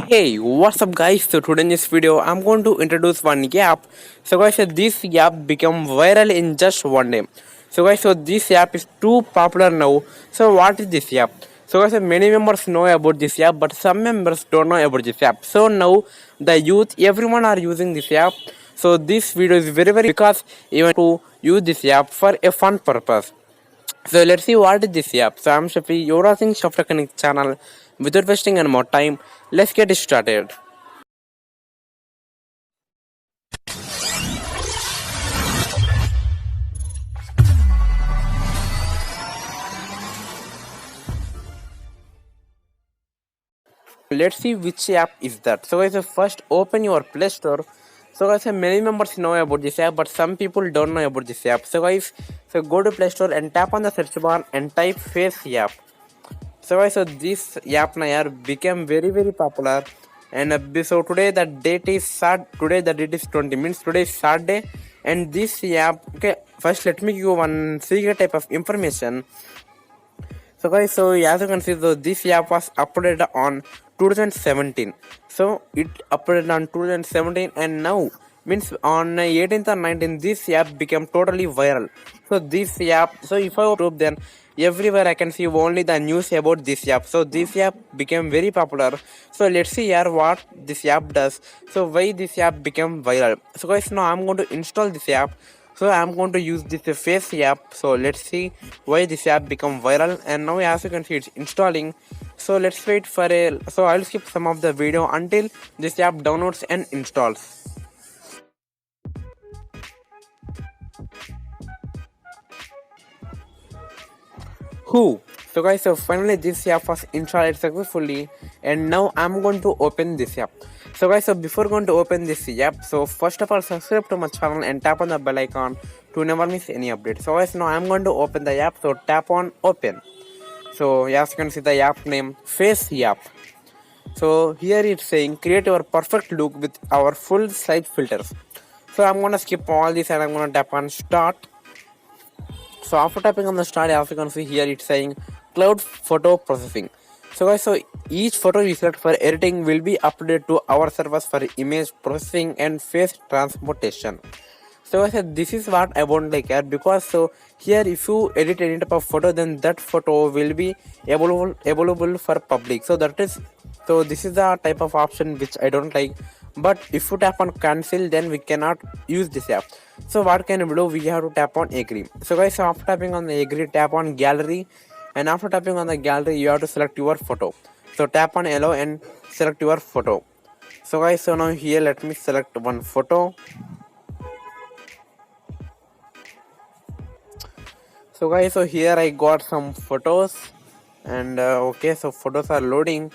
Hey, what's up guys? So today in this video, I'm going to introduce one app. So guys, this app become viral in just one day. So guys, this app is too popular now. So what is this app? So guys, many members know about this app, but some members don't know about this app. So now the youth, everyone are using this app. So this video is very because even to use this app for a fun purpose. So let's see what is this app. So I'm Shafi, you're watching Software Connect channel. Without wasting any more time, let's get started. Let's see which app is that. So guys, first open your Play Store. So guys, many members know about this app, but some people don't know about this app. So guys, go to Play Store and tap on the search bar and type Face app. So guys, this app now became very popular. And so today the date is today the date is 20 minutes. Today is Saturday, and this app. Okay, first let me give you one secret type of information. So guys, as you can see, this app was uploaded on 2017. So it uploaded on 2017, and now means on 18th or 19th, this app became totally viral. So this app, so if I YouTube, then everywhere I can see only the news about this app. So this app became very popular. So let's see here what this app does. So why this app became viral. So guys, now I'm going to install this app. So I'm going to use this Face app. So let's see why this app become viral. And now as you can see, it's installing. So let's wait for a. So I'll skip some of the video until this app downloads and installs. Who? So guys, finally this app was installed successfully, and now I'm going to open this app. So guys, before going to open this app, so first of all subscribe to my channel and tap on the bell icon to never miss any update. So guys, now I'm going to open the app. So tap on open. So as you can see the app name Face app. So here it's saying create your perfect look with our full size filters. So I'm gonna skip all this and I'm gonna tap on start. So after tapping on the start, as you can see here, it's saying cloud photo processing. So guys, each photo you select for editing will be uploaded to our servers for image processing and face transportation. So I said this is what I won't like here, because here if you edit any type of photo, then that photo will be available for public. So this is the type of option which I don't like. But if you tap on cancel, then we cannot use this app. So what can we do? We have to tap on agree. So guys, after tapping on the agree, tap on gallery, and after tapping on the gallery, you have to select your photo. So tap on allow and select your photo. So guys, now here let me select one photo. So guys, here I got some photos, and okay, so photos are loading.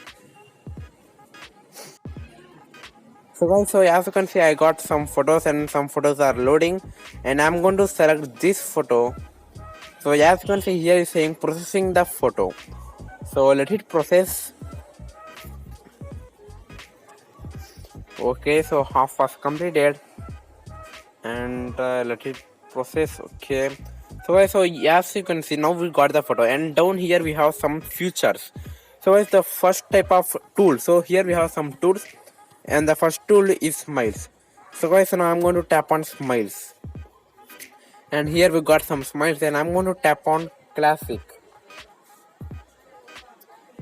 So guys, as you can see, I got some photos and some photos are loading, and I'm going to select this photo. So as you can see here is saying processing the photo. So let it process. Okay, so half was completed, and let it process. Okay. So guys, as you can see, now we got the photo, and down here we have some features. So guys, the first type of tool. So here we have some tools, and the first tool is smiles. So guys, now I'm going to tap on smiles, and here we got some smiles, and I'm going to tap on classic.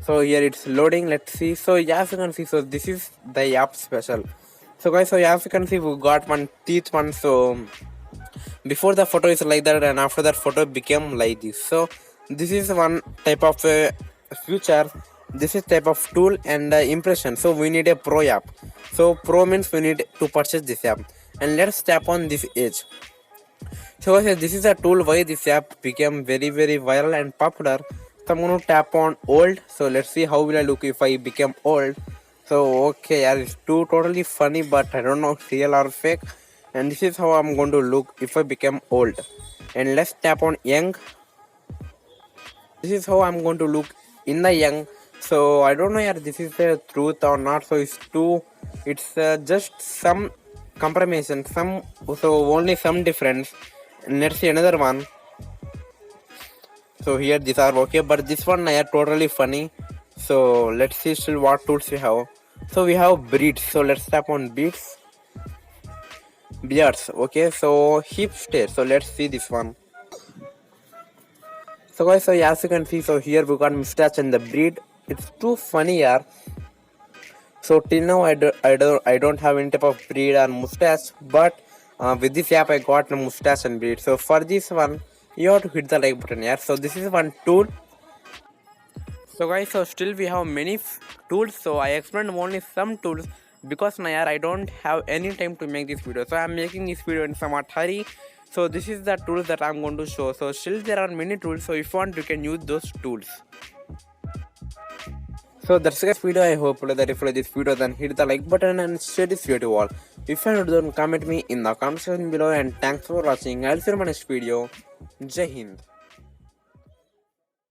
So here it's loading. Let's see. So as you can see, so this is the app special. So guys, as you can see, we got one teeth one. So before the photo is like that, and after that photo became like this. So this is one type of feature. This is type of tool and impression. So we need a pro app. So pro means we need to purchase this app, and let's tap on this edge. So this is a tool why this app became very viral and popular. So I'm going to tap on old. So let's see how will I look if I become old. So okay, yeah, it's totally funny, but I don't know if real or fake. And this is how I'm going to look if I become old. And let's tap on young. This is how I'm going to look in the young. So I don't know if this is the truth or not. So it's just some compromise, so only some difference. And let's see another one. So here these are okay, but this one are totally funny. So let's see still what tools we have. So we have breeds. So let's tap on beats. Beards. Okay, so hipster. So let's see this one. So guys, so as you can see, so here we got mustache and the breed. It's too funny, yeah. So till now I don't have any type of breed or mustache, but with this app I got a mustache and breed. So for this one, you have to hit the like button, yeah. So this is one tool. So guys, so still we have many tools. So I explained only some tools because now I don't have any time to make this video. So I'm making this video in somewhat hurry. So this is the tools that I'm going to show. So still there are many tools. So if you want, you can use those tools. So that's this video. I hope that if you like this video, then hit the like button and share this video to all. If you don't, comment me in the comment section below. And thanks for watching. I'll see you in my next video. Jai Hind.